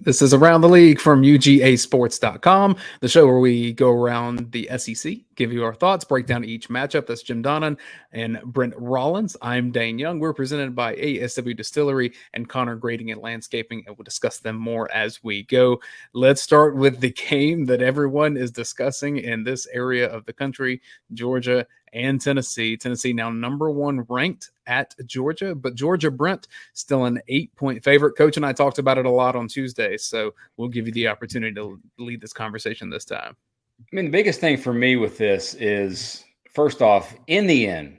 This is Around the League from UGAsports.com, the show where we go around the SEC, give you our thoughts, break down each matchup. That's Jim Donnan and Brent Rollins. I'm Dayne Young. We're presented by ASW Distillery and Connor Grading and Landscaping, and we'll discuss them more as we go. Let's start with the game that everyone is discussing in this area of the country, Georgia and Tennessee. Tennessee now number one ranked at Georgia, but Georgia, Brent, still an 8-point favorite. Coach and I talked about it a lot on Tuesday, so we'll give you the opportunity to lead this conversation this time. I mean, the biggest thing for me with this is, first off, in the end,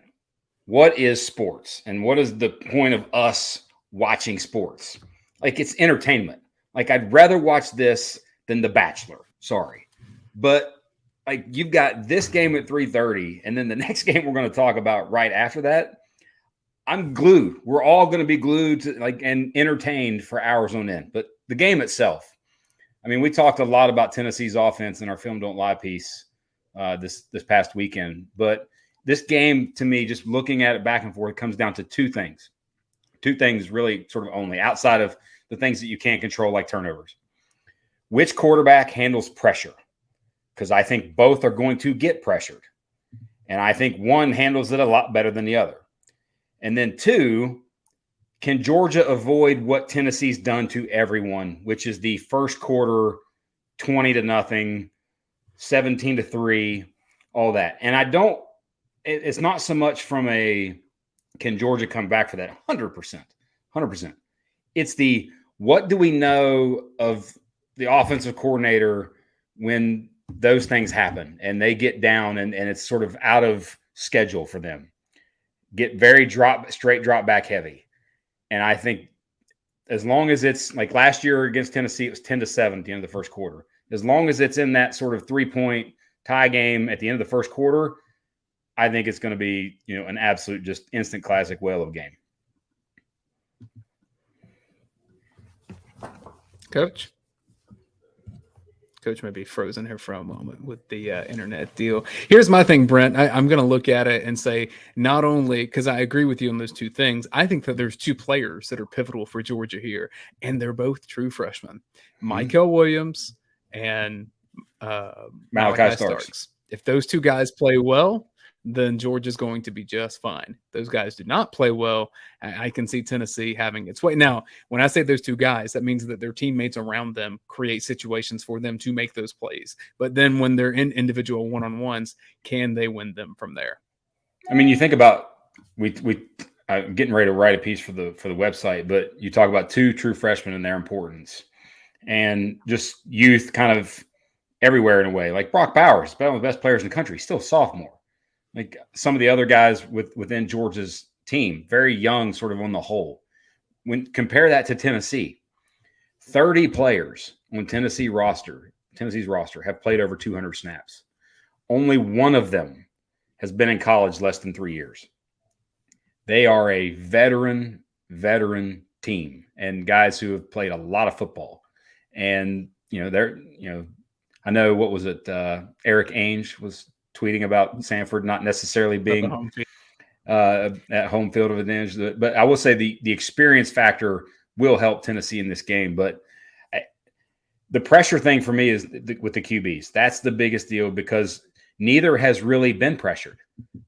what is sports? And what is the point of us watching sports? Like, it's entertainment. Like, I'd rather watch this than The Bachelor. Sorry. But like, you've got this game at 3:30, and then the next game we're going to talk about right after that. I'm glued. We're all going to be glued to, and entertained for hours on end. But the game itself, I mean, we talked a lot about Tennessee's offense in our Film Don't Lie piece this past weekend. But this game, to me, just looking at it back and forth, comes down to two things. Two things really sort of only, outside of the things that you can't control, like turnovers. Which quarterback handles pressure? Because I think both are going to get pressured. And I think one handles it a lot better than the other. And then two, can Georgia avoid what Tennessee's done to everyone, which is the first quarter 20-0, 17-3, all that. And it's not so much from can Georgia come back for that? 100%. It's what do we know of the offensive coordinator when those things happen and they get down and it's sort of out of schedule for them, get very straight drop back heavy. And I think as long as it's like last year against Tennessee, it was 10-7 at the end of the first quarter. As long as it's in that sort of 3-point tie game at the end of the first quarter, I think it's going to be, an absolute just instant classic whale of a game. Coach may be frozen here for a moment with the internet deal. Here's my thing, Brent. I'm going to look at it and say, not only, because I agree with you on those two things, I think that there's two players that are pivotal for Georgia here, and they're both true freshmen. Michael Williams and Malachi Starks. If those two guys play well, then Georgia's going to be just fine. Those guys do not play well. I can see Tennessee having its way. Now, when I say those two guys, that means that their teammates around them create situations for them to make those plays. But then when they're in individual one-on-ones, can they win them from there? I mean, you think about we getting ready to write a piece for the website, but you talk about two true freshmen and their importance, and just youth kind of everywhere in a way. Like Brock Bowers, one of the best players in the country, still sophomore. Like some of the other guys within Georgia's team, very young, sort of on the whole. When compare that to Tennessee, 30 players on Tennessee's roster have played over 200 snaps. Only one of them has been in college less than 3 years. They are a veteran team and guys who have played a lot of football. And I know what was it? Eric Ainge was tweeting about Sanford not necessarily being at home field of advantage. But I will say the experience factor will help Tennessee in this game. But the pressure thing for me is with the QBs. That's the biggest deal because neither has really been pressured.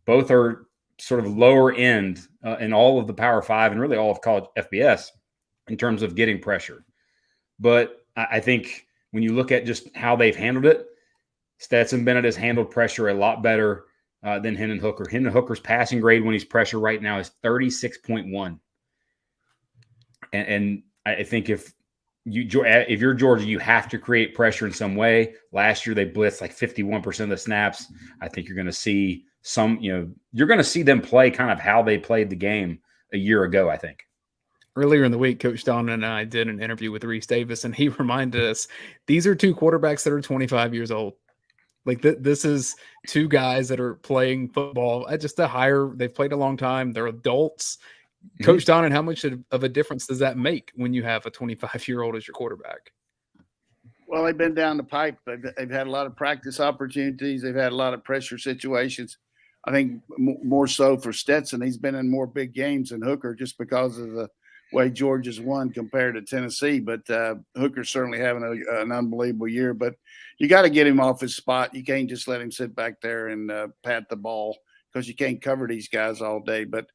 Both are sort of lower end in all of the Power 5 and really all of college FBS in terms of getting pressure. But I think when you look at just how they've handled it, Stetson Bennett has handled pressure a lot better than Hendon Hooker. Hendon Hooker's passing grade when he's pressure right now is 36.1. And I think if you're Georgia, you have to create pressure in some way. Last year they blitzed like 51% of the snaps. I think you're going to see you're going to see them play kind of how they played the game a year ago, I think. Earlier in the week, Coach Donnan and I did an interview with Reese Davis, and he reminded us these are two quarterbacks that are 25 years old. Like this is two guys that are playing football at just they've played a long time. They're adults. Mm-hmm. Coach Donnan, how much of a difference does that make when you have a 25-year-old as your quarterback? Well, they've been down the pipe. They've had a lot of practice opportunities. They've had a lot of pressure situations. I think more so for Stetson. He's been in more big games than Hooker just because of the way Georgia's won compared to Tennessee. But Hooker's certainly having an unbelievable year. But you got to get him off his spot. You can't just let him sit back there and pat the ball because you can't cover these guys all day. But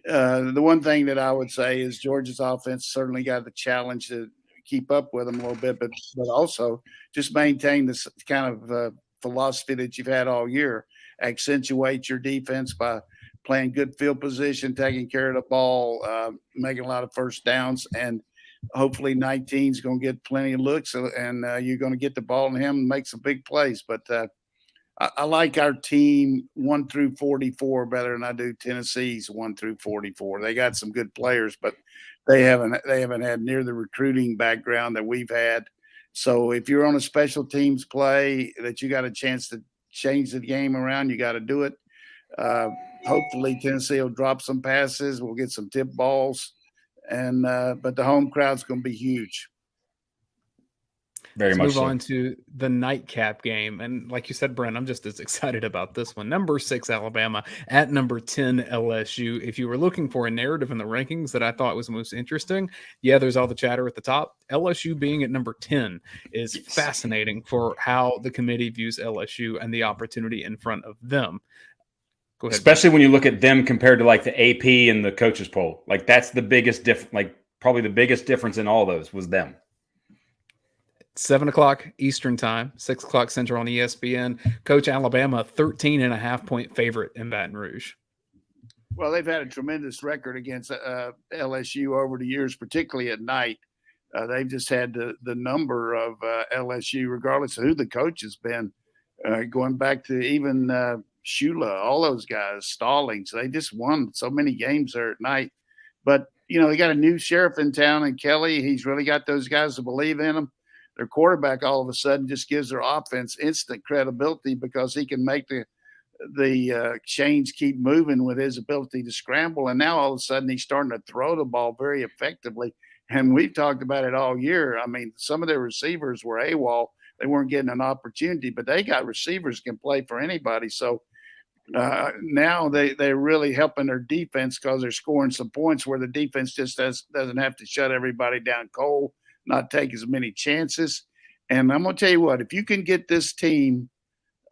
the one thing that I would say is Georgia's offense certainly got the challenge to keep up with them a little bit, but also just maintain this kind of philosophy that you've had all year. Accentuate your defense by playing good field position, taking care of the ball, making a lot of first downs, and hopefully 19 is going to get plenty of looks, and you're going to get the ball in him and make some big plays. But I like our team 1 through 44 better than I do Tennessee's 1 through 44. They got some good players, but they haven't had near the recruiting background that we've had. So if you're on a special teams play that you got a chance to change the game around, you got to do it. Hopefully Tennessee will drop some passes. We'll get some tip balls, and but the home crowd's going to be huge. Let's move on to the nightcap game. And like you said, Brent, I'm just as excited about this one. Number 6, Alabama at number 10, LSU. If you were looking for a narrative in the rankings that I thought was most interesting, there's all the chatter at the top. LSU being at number 10 is fascinating for how the committee views LSU and the opportunity in front of them. Go ahead. Especially when you look at them compared to like the AP and the coaches poll. Like that's the biggest probably the biggest difference in all those was them. 7:00 Eastern time, 6:00 Central on ESPN. Coach, Alabama, 13.5-point favorite in Baton Rouge. Well, they've had a tremendous record against LSU over the years, particularly at night. They've just had the number of LSU, regardless of who the coach has been, going back to even Shula, all those guys, Stallings. They just won so many games there at night. But, they got a new sheriff in town, and Kelly, he's really got those guys to believe in him. Their quarterback all of a sudden just gives their offense instant credibility because he can make the chains keep moving with his ability to scramble. And now all of a sudden he's starting to throw the ball very effectively. And we've talked about it all year. I mean, some of their receivers were AWOL. They weren't getting an opportunity, but they got receivers can play for anybody. So now they're really helping their defense because they're scoring some points where the defense just doesn't have to shut everybody down cold, not take as many chances. And I'm going to tell you what, if you can get this team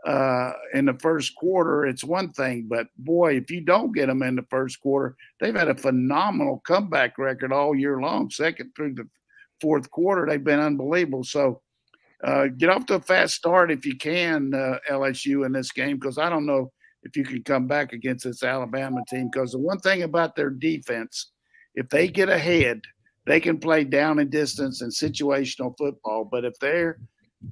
in the first quarter, it's one thing. But, boy, if you don't get them in the first quarter, they've had a phenomenal comeback record all year long. Second through the fourth quarter, they've been unbelievable. So get off to a fast start if you can, LSU, in this game, because I don't know if you can come back against this Alabama team. Because the one thing about their defense, if they get ahead, they can play down and distance and situational football. But if they're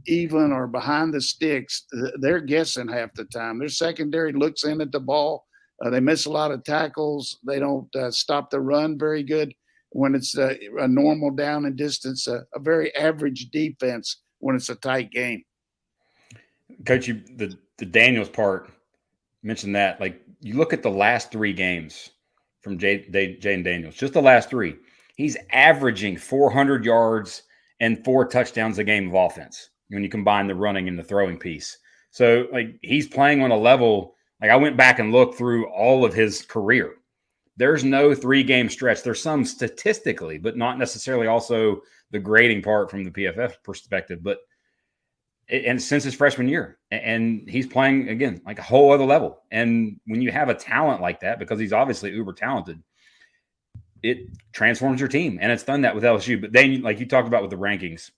even or behind the sticks, they're guessing half the time. Their secondary looks in at the ball. They miss a lot of tackles. They don't stop the run very good when it's a normal down and distance, a very average defense when it's a tight game. Coach, the Daniels part, mentioned that. Like, you look at the last 3 games from Jayden Daniels, just the last 3. He's averaging 400 yards and 4 touchdowns a game of offense when you combine the running and the throwing piece. So, like, he's playing on a level. Like, I went back and looked through all of his career. There's no 3-game stretch. There's some statistically, but not necessarily also the grading part from the PFF perspective. But and since his freshman year, and he's playing again like a whole other level. And when you have a talent like that, because he's obviously uber talented, it transforms your team, and it's done that with LSU. But then, like you talked about with the rankings,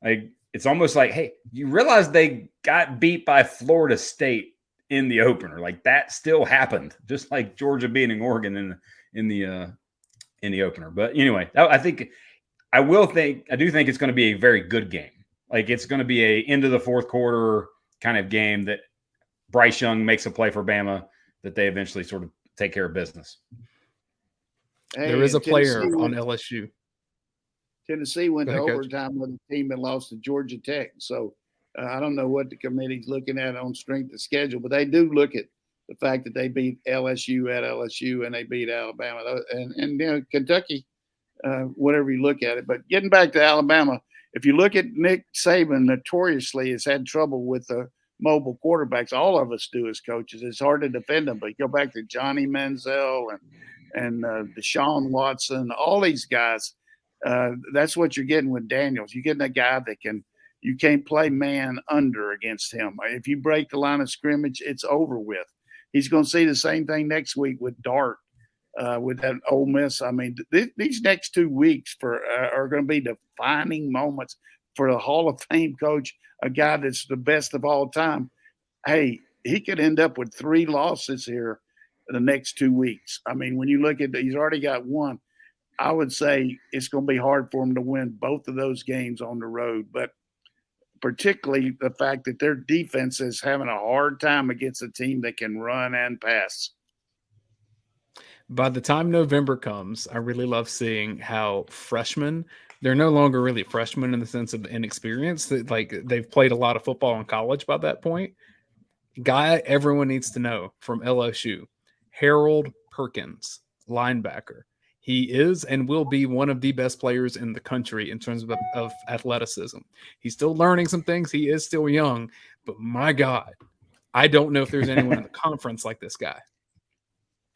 like it's almost like, hey, you realize they got beat by Florida State in the opener. Like that still happened, just like Georgia beating Oregon in the opener. But anyway, I do think it's going to be a very good game. Like it's going to be a end of the fourth quarter kind of game that Bryce Young makes a play for Bama that they eventually sort of take care of business. Hey, there is a player on LSU. Tennessee went to overtime with a team that lost to Georgia Tech. So I don't know what the committee's looking at on strength of schedule, but they do look at the fact that they beat LSU at LSU and they beat Alabama and Kentucky, whatever you look at it. But getting back to Alabama, if you look at Nick Saban, notoriously has had trouble with the mobile quarterbacks. All of us do as coaches. It's hard to defend them, but you go back to Johnny Manziel and and Deshaun Watson, all these guys. That's what you're getting with Daniels. You're getting a guy that you can't play man under against him. If you break the line of scrimmage, it's over with. He's going to see the same thing next week with Dart, with that Ole Miss. I mean, these next 2 weeks are going to be defining moments for the Hall of Fame coach, a guy that's the best of all time. Hey, he could end up with 3 losses here in the next 2 weeks. I mean, when you look at he's already got 1. I would say it's going to be hard for him to win both of those games on the road, but particularly the fact that their defense is having a hard time against a team that can run and pass. By the time November comes, I really love seeing how freshmen, they're no longer really freshmen in the sense of inexperience. Like they've played a lot of football in college by that point. Guy everyone needs to know from LSU, Harold Perkins, linebacker. He is and will be one of the best players in the country in terms of athleticism. He's still learning some things. He is still young, but my God, I don't know if there's anyone in the conference like this guy.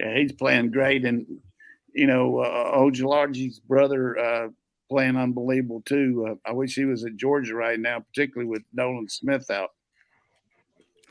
Yeah, he's playing great. And, Ojalaji's brother playing unbelievable too. I wish he was at Georgia right now, particularly with Nolan Smith out.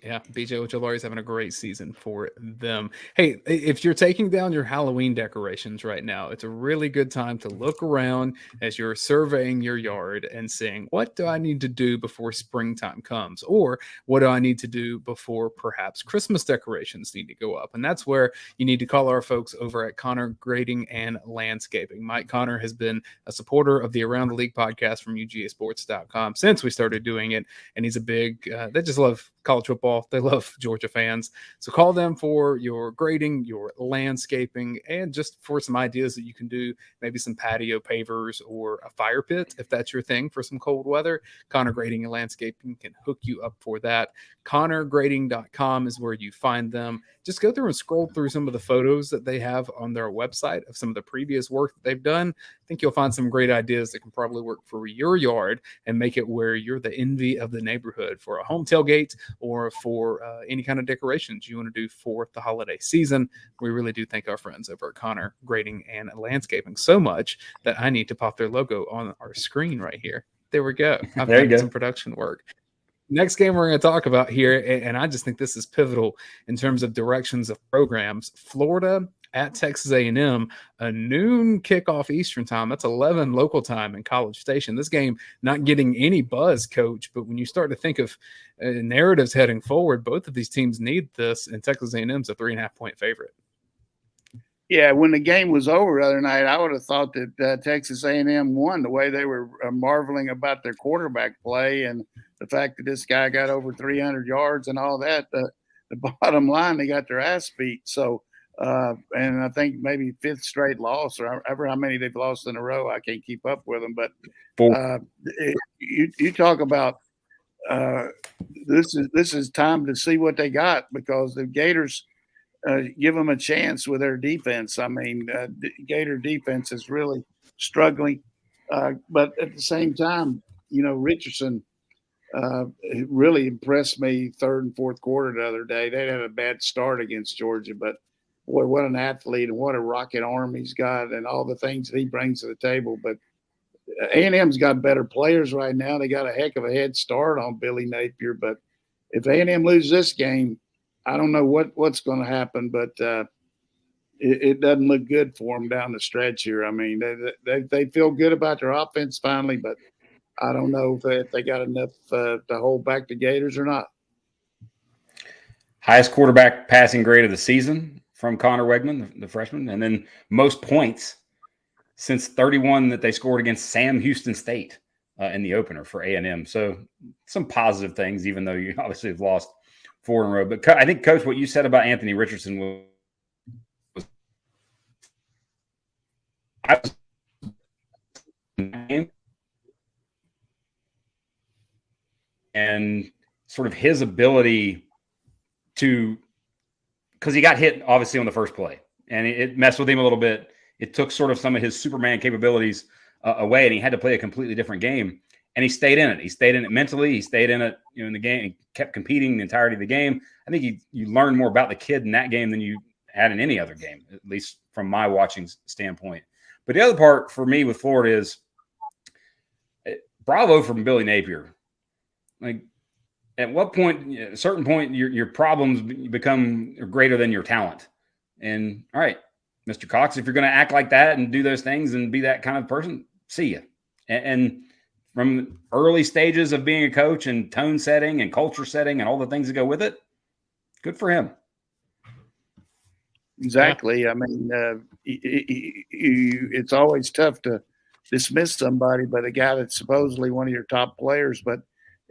Yeah, BJ Ojolari's having a great season for them. Hey, if you're taking down your Halloween decorations right now, it's a really good time to look around as you're surveying your yard and saying, what do I need to do before springtime comes? Or what do I need to do before perhaps Christmas decorations need to go up? And that's where you need to call our folks over at Connor Grading and Landscaping. Mike Connor has been a supporter of the Around the League podcast from UGAsports.com since we started doing it. And he's a big, they just love college football. They love Georgia fans. So call them for your grading, your landscaping, and just for some ideas that you can do, maybe some patio pavers or a fire pit, if that's your thing for some cold weather. Connor Grading and Landscaping can hook you up for that. ConnorGrading.com is where you find them. Just go through and scroll through some of the photos that they have on their website of some of the previous work that they've done. I think you'll find some great ideas that can probably work for your yard and make it where you're the envy of the neighborhood for a home tailgate or for any kind of decorations you want to do for the holiday season. We really do thank our friends over at Connor Grading and Landscaping so much that I need to pop their logo on our screen right here. There we go. I've done some production work. Next game we're going to talk about here, and I just think this is pivotal in terms of directions of programs. Florida at Texas A&M, a noon kickoff Eastern time. That's 11 local time in College Station. This game not getting any buzz, Coach, but when you start to think of narratives heading forward, both of these teams need this, and Texas A&M's a 3.5-point favorite. Yeah, when the game was over the other night, I would have thought that Texas A&M won the way they were marveling about their quarterback play and the fact that this guy got over 300 yards and all that. The bottom line, they got their ass beat. So, and I think maybe 5th straight loss or however how many they've lost in a row. I can't keep up with them. But you talk about this is time to see what they got because the Gators – give them a chance with their defense. I mean, Gator defense is really struggling. But at the same time, Richardson really impressed me 3rd and 4th quarter the other day. They had a bad start against Georgia, but boy, what an athlete and what a rocket arm he's got and all the things that he brings to the table. But A&M's got better players right now. They got a heck of a head start on Billy Napier. But if A&M loses this game, I don't know what's going to happen, but it doesn't look good for them down the stretch here. I mean, they feel good about their offense finally, but I don't know if they got enough to hold back the Gators or not. Highest quarterback passing grade of the season from Connor Wegman, the freshman, and then most points since 31 that they scored against Sam Houston State in the opener for A&M. So some positive things, even though you obviously have lost 4 in a row. But I think, Coach, what you said about Anthony Richardson was and sort of his ability to – because he got hit, obviously, on the first play. And it messed with him a little bit. It took sort of some of his Superman capabilities away, and he had to play a completely different game. And he stayed in it. He stayed in it mentally. He stayed in it, in the game. He kept competing the entirety of the game. I think you learned more about the kid in that game than you had in any other game, at least from my watching standpoint. But the other part for me with Florida is bravo from Billy Napier. Like, at what point, at a certain point, your problems become greater than your talent. And all right, Mr. Cox, if you're going to act like that and do those things and be that kind of person, see you. And from early stages of being a coach and tone setting and culture setting and all the things that go with it, good for him. Exactly. I mean, it's always tough to dismiss somebody, but a guy that's supposedly one of your top players. But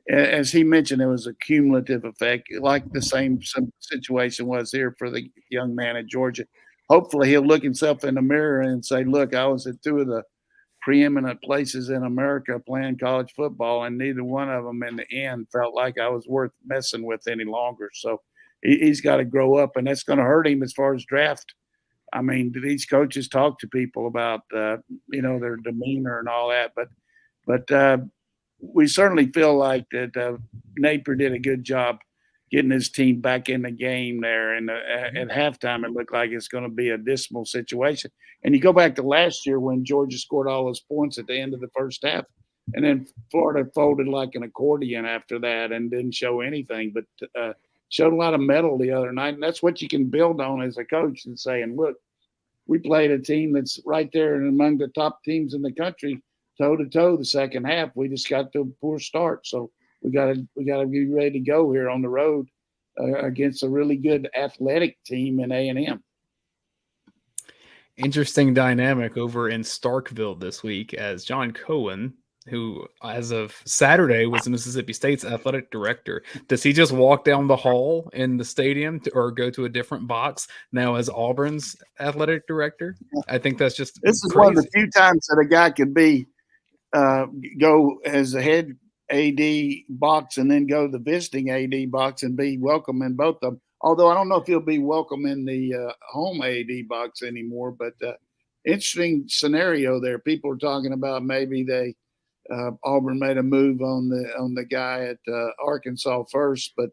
as he mentioned, it was a cumulative effect, like the same situation was here for the young man at Georgia. Hopefully he'll look himself in the mirror and say, look, I was at two of the preeminent places in America playing college football, and neither one of them in the end felt like I was worth messing with any longer. So he's got to grow up, and that's going to hurt him as far as draft. I mean, these coaches talk to people about, their demeanor and all that, but we certainly feel like that Napier did a good job getting his team back in the game there. And at halftime, it looked like it's going to be a dismal situation. And you go back to last year when Georgia scored all those points at the end of the first half, and then Florida folded like an accordion after that and didn't show anything, but showed a lot of mettle the other night. And that's what you can build on as a coach and saying, look, we played a team that's right there and among the top teams in the country, toe to toe the second half. We just got to a poor start. So we got to be ready to go here on the road against a really good athletic team in A&M. Interesting dynamic over in Starkville this week, as John Cohen, who as of Saturday was Mississippi State's athletic director, does he just walk down the hall in the stadium or go to a different box now as Auburn's athletic director? I think that's just this is crazy. One of the few times that a guy could be go as a head AD box and then go to the visiting AD box and be welcome in both of them. Although I don't know if he'll be welcome in the home AD box anymore, but interesting scenario there. People are talking about maybe Auburn made a move on the guy at Arkansas first, but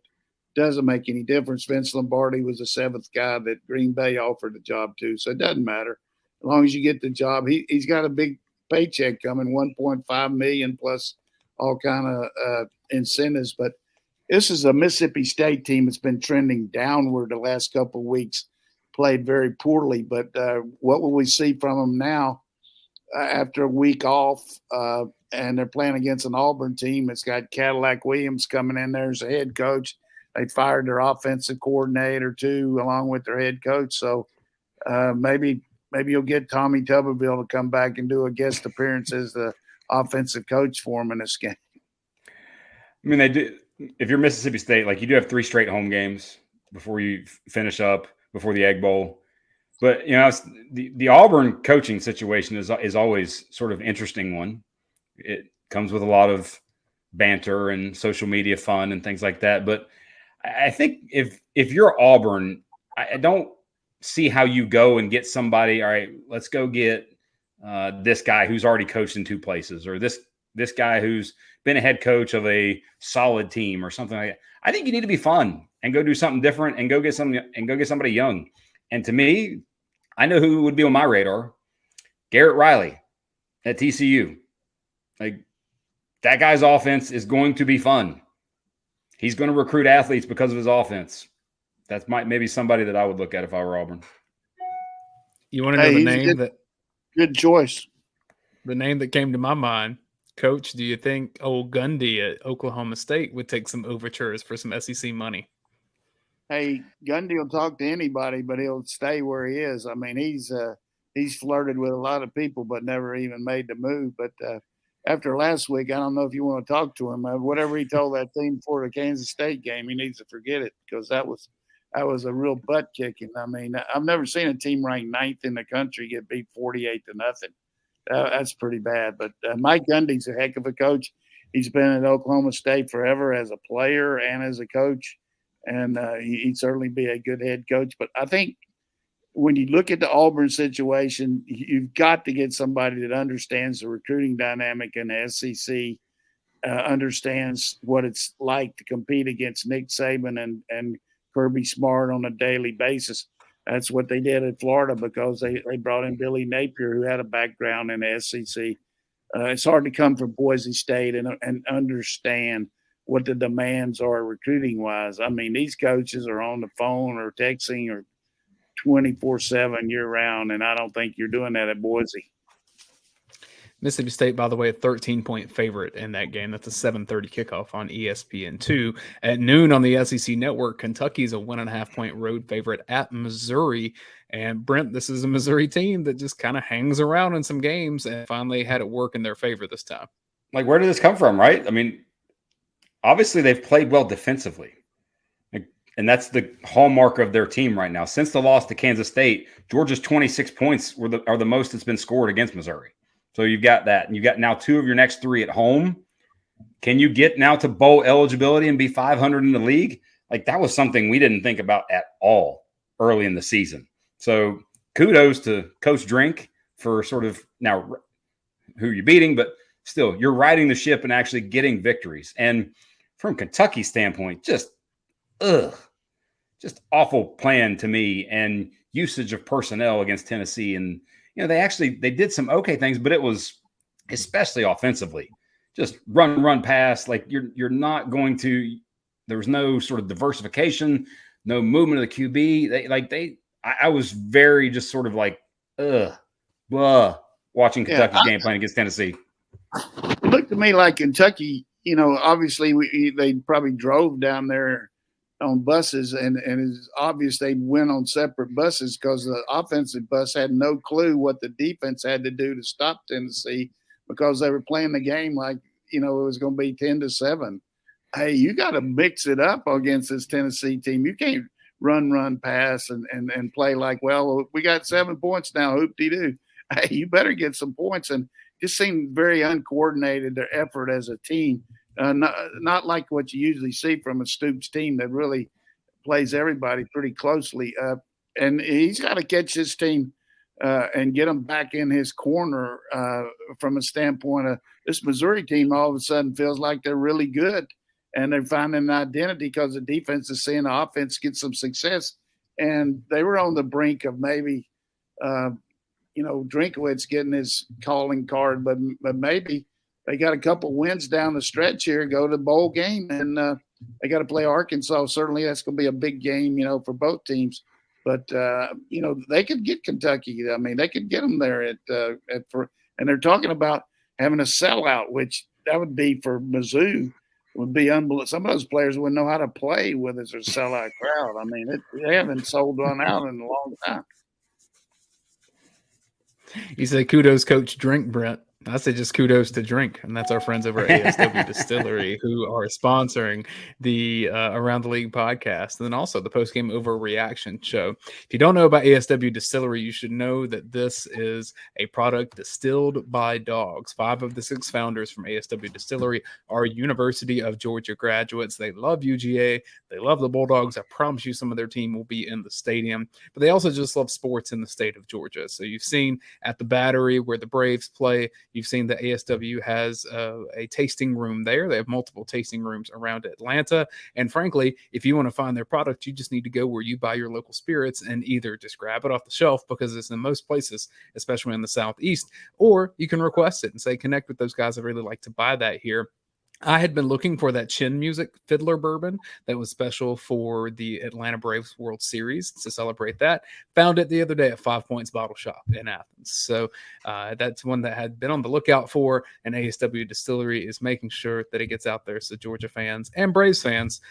doesn't make any difference. Vince Lombardi was the seventh guy that Green Bay offered the job to, so it doesn't matter. As long as you get the job, he's got a big paycheck coming, $1.5 million plus all kind of incentives. But this is a Mississippi State team that's been trending downward the last couple of weeks, played very poorly. But what will we see from them now after a week off? And they're playing against an Auburn team. It's got Cadillac Williams coming in there as a head coach. They fired their offensive coordinator too, along with their head coach. So maybe you'll get Tommy Tuberville to come back and do a guest appearance as the offensive coach for him in this game. I mean, they do. If you're Mississippi State, like, you do have 3 straight home games before you finish up before the Egg Bowl. But the Auburn coaching situation is always sort of interesting one. It comes with a lot of banter and social media fun and things like that. But I think if you're Auburn, I don't see how you go and get somebody. All right, let's go get this guy who's already coached in 2 places, or this guy who's been a head coach of a solid team or something like that. I think you need to be fun and go do something different and go get somebody young. And to me, I know who would be on my radar. Garrett Riley at TCU. Like, that guy's offense is going to be fun. He's going to recruit athletes because of his offense. That's maybe somebody that I would look at if I were Auburn. You want to know the name good choice. The name that came to my mind, Coach, do you think old Gundy at Oklahoma State would take some overtures for some SEC money? Hey, Gundy will talk to anybody, but he'll stay where he is. I mean, he's flirted with a lot of people, but never even made the move. But after last week, I don't know if you want to talk to him. Whatever he told that team before the Kansas State game, he needs to forget it, because that was a real butt kicking. I mean, I've never seen a team ranked 9th in the country get beat 48-0. That's pretty bad. But Mike Gundy's a heck of a coach. He's been at Oklahoma State forever as a player and as a coach, and he'd certainly be a good head coach. But I think when you look at the Auburn situation, you've got to get somebody that understands the recruiting dynamic in the SEC, understands what it's like to compete against Nick Saban and Kirby Smart on a daily basis. That's what they did at Florida because they brought in Billy Napier, who had a background in the SEC. It's hard to come from Boise State and understand what the demands are recruiting wise. I mean, these coaches are on the phone or texting or 24/7 year round, and I don't think you're doing that at Boise. Mississippi State, by the way, a 13-point favorite in that game. That's a 7:30 kickoff on ESPN2. At noon on the SEC Network, Kentucky's a 1.5-point road favorite at Missouri. And Brent, this is a Missouri team that just kind of hangs around in some games and finally had it work in their favor this time. Like, where did this come from, right? I mean, obviously they've played well defensively. And that's the hallmark of their team right now. Since the loss to Kansas State, Georgia's 26 points are the most that's been scored against Missouri. So you've got that. And you've got now 2 of your next 3 at home. Can you get now to bowl eligibility and be 500 in the league? Like, that was something we didn't think about at all early in the season. So kudos to Coach Drink for sort of now who you're beating, but still you're riding the ship and actually getting victories. And from Kentucky's standpoint, just awful plan to me and usage of personnel against Tennessee. And, they did some okay things, but it was especially offensively, just run pass. Like you're not going to, there was no sort of diversification, no movement of the QB. I was very just sort of like, watching Kentucky's game plan against Tennessee. It looked to me like Kentucky, obviously they probably drove down there on buses, and it's obvious they went on separate buses because the offensive bus had no clue what the defense had to do to stop Tennessee because they were playing the game like, it was going to be 10-7. Hey, you got to mix it up against this Tennessee team. You can't run, pass, and play like, well, we got 7 points now, hoop-de-doo. Hey, you better get some points. And just seemed very uncoordinated, their effort as a team. Not like what you usually see from a Stoops team that really plays everybody pretty closely. And he's got to catch his team and get them back in his corner from a standpoint of this Missouri team all of a sudden feels like they're really good. And they're finding an identity because the defense is seeing the offense get some success. And they were on the brink of maybe, Drinkowitz getting his calling card, but maybe – they got a couple wins down the stretch here, go to the bowl game, and they got to play Arkansas. Certainly that's going to be a big game, for both teams. But, they could get Kentucky. I mean, they could get them there and they're talking about having a sellout, which that would be for Mizzou, would be unbelievable. Some of those players wouldn't know how to play with as a sellout crowd. I mean, they haven't sold one out in a long time. You say kudos, Coach Drink, Brent. I say just kudos to Drink, and that's our friends over at ASW Distillery who are sponsoring the Around the League podcast, and then also the post-game overreaction show. If you don't know about ASW Distillery, you should know that this is a product distilled by dogs. 5 of the 6 founders from ASW Distillery are University of Georgia graduates. They love UGA. They love the Bulldogs. I promise you some of their team will be in the stadium, but they also just love sports in the state of Georgia. So you've seen at the Battery where the Braves play, you've seen that ASW has a tasting room there. They have multiple tasting rooms around Atlanta. And frankly, if you want to find their product, you just need to go where you buy your local spirits and either just grab it off the shelf because it's in most places, especially in the Southeast, or you can request it and say, connect with those guys. I really like to buy that here. I had been looking for that Chin Music Fiddler bourbon that was special for the Atlanta Braves World Series to celebrate that. Found it the other day at 5 Points Bottle Shop in Athens. So that's one that I had been on the lookout for, and ASW Distillery is making sure that it gets out there so Georgia fans and Braves fans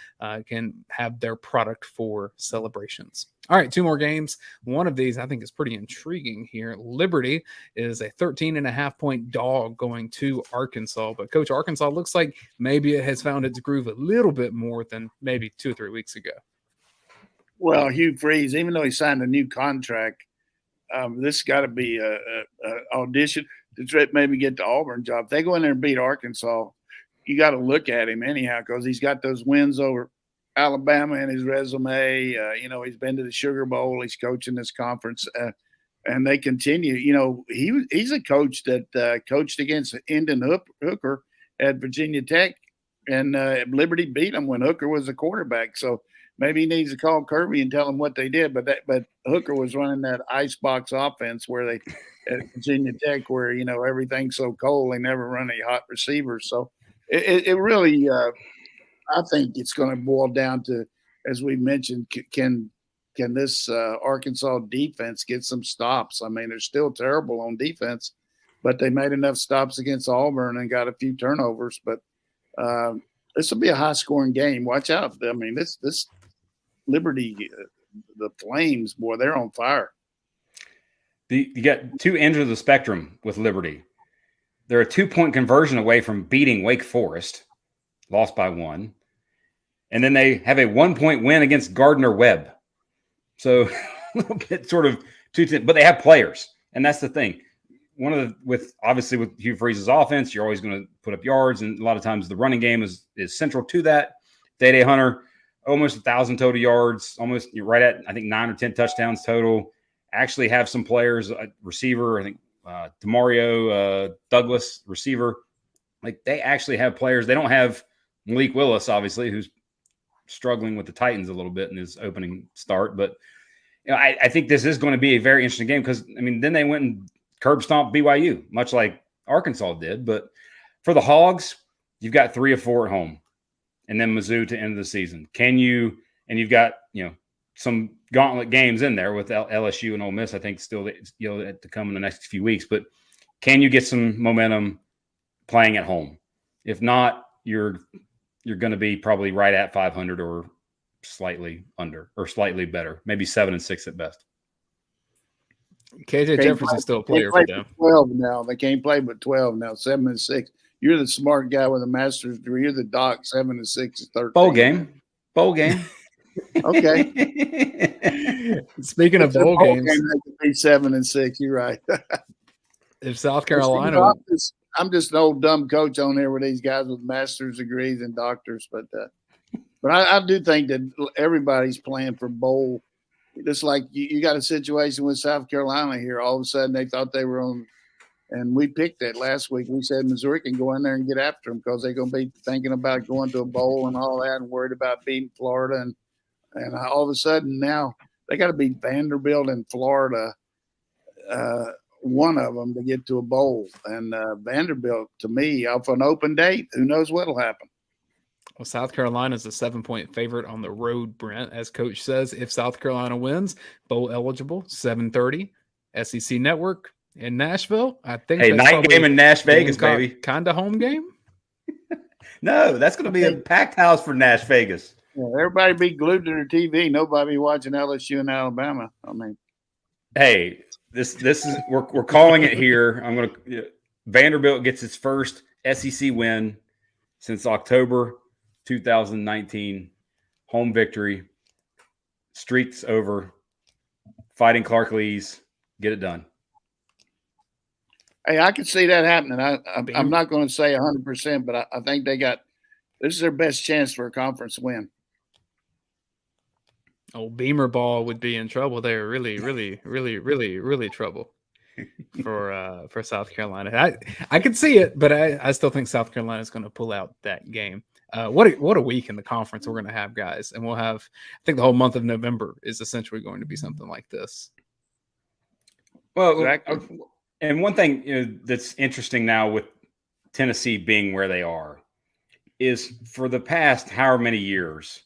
can have their product for celebrations. All right, 2 more games. One of these I think is pretty intriguing here. Liberty is a 13.5-point dog going to Arkansas. But, Coach, Arkansas looks like maybe it has found its groove a little bit more than maybe 2 or 3 weeks ago. Well, Hugh Freeze, even though he signed a new contract, this got to be a audition to maybe get the Auburn job. If they go in there and beat Arkansas, you got to look at him anyhow because he's got those wins over Alabama in his resume. He's been to the Sugar Bowl. He's coaching this conference, and they continue. He's a coach that coached against Hendon Hooker at Virginia Tech, and Liberty beat him when Hooker was the quarterback. So maybe he needs to call Kirby and tell him what they did. But Hooker was running that icebox offense where they at Virginia Tech, where everything's so cold, they never run any hot receivers. So it really, I think it's going to boil down to, as we mentioned, can this Arkansas defense get some stops? I mean, they're still terrible on defense, but they made enough stops against Auburn and got a few turnovers. But this will be a high-scoring game. Watch out. I mean, this Liberty, the Flames, boy, they're on fire. You got two ends of the spectrum with Liberty. They're a 2-point conversion away from beating Wake Forest, lost by 1. And then they have a 1-point win against Gardner-Webb. So a little bit sort of but they have players. And that's the thing. With Hugh Freeze's offense, you're always going to put up yards. And a lot of times the running game is central to that. Day Hunter, almost 1,000 total yards, almost you're right at, I think, 9 or 10 touchdowns total. Actually have some players, a receiver, I think DeMario Douglas, receiver. Like they actually have players. They don't have Malik Willis, obviously, who's struggling with the Titans a little bit in his opening start. But I think this is going to be a very interesting game because, I mean, then they went and curb stomped BYU, much like Arkansas did. But for the Hogs, you've got 3 of 4 at home, and then Mizzou to end of the season. And you've got, some gauntlet games in there with LSU and Ole Miss, I think, still to come in the next few weeks. But can you get some momentum playing at home? If not, you're going to be probably right at 500 or slightly under or slightly better, maybe 7-6 at best. KJ Jefferson's still a player for them. 12 now. They can't play but 12 now, 7-6. You're the smart guy with a master's degree. You're the doc, 7-6 is 13. Bowl game. Okay. Speaking of bowl games, they could be 7-6. You're right. If South Carolina, I'm just an old dumb coach on there with these guys with master's degrees and doctors, but I do think that everybody's playing for bowl. Just like you got a situation with South Carolina here. All of a sudden, they thought they were on, and we picked that last week. We said Missouri can go in there and get after them because they're going to be thinking about going to a bowl and all that, and worried about beating Florida and all of a sudden now they got to beat Vanderbilt and Florida, one of them, to get to a bowl. And Vanderbilt, to me, off an open date, who knows what'll happen. Well, South Carolina is a 7-point favorite on the road, Brent, as Coach says. If South Carolina wins, bowl eligible, 7:30, SEC Network in Nashville. I think. Hey, night game in Nash Vegas, baby. Kind of home game. No, that's going to be a packed house for Nash Vegas. Yeah, everybody be glued to their TV. Nobody watching LSU and Alabama. I mean, hey, this is we're calling it here. Vanderbilt gets its first SEC win since October 2019. Home victory. Streak's over. Fighting Clark Lees. Get it done. Hey, I could see that happening. I'm not going to say 100%, but I think this is their best chance for a conference win. Oh, Beamer ball would be in trouble there. Really, really, really, really, really trouble for South Carolina. I could see it, but I still think South Carolina is going to pull out that game. What a week in the conference we're going to have, guys. And we'll have, I think the whole month of November is essentially going to be something like this. Well, exactly. And one thing that's interesting now with Tennessee being where they are is for the past however many years,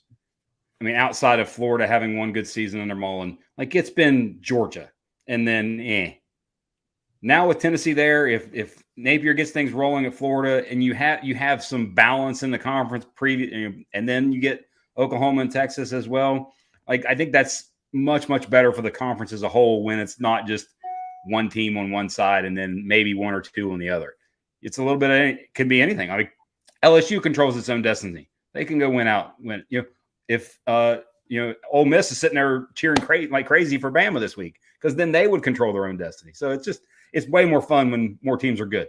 I mean, outside of Florida having one good season under Mullen, like it's been Georgia and then Now with Tennessee there, if Napier gets things rolling at Florida and you have some balance in the conference and then you get Oklahoma and Texas as well, like I think that's much, much better for the conference as a whole when it's not just one team on one side and then maybe one or two on the other. It's a little bit it could be anything. I mean, LSU controls its own destiny. They can go win. If Ole Miss is sitting there cheering like crazy for Bama this week, because then they would control their own destiny. So it's way more fun when more teams are good.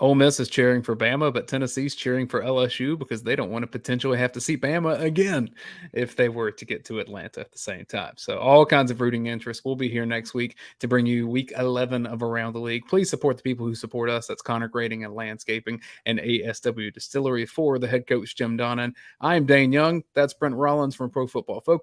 Ole Miss is cheering for Bama, but Tennessee's cheering for LSU because they don't want to potentially have to see Bama again if they were to get to Atlanta at the same time. So all kinds of rooting interest. We'll be here next week to bring you week 11 of Around the League. Please support the people who support us. That's Connor Grading and Landscaping and ASW Distillery. For the head coach, Jim Donnan, I'm Dayne Young. That's Brent Rollins from Pro Football Focus.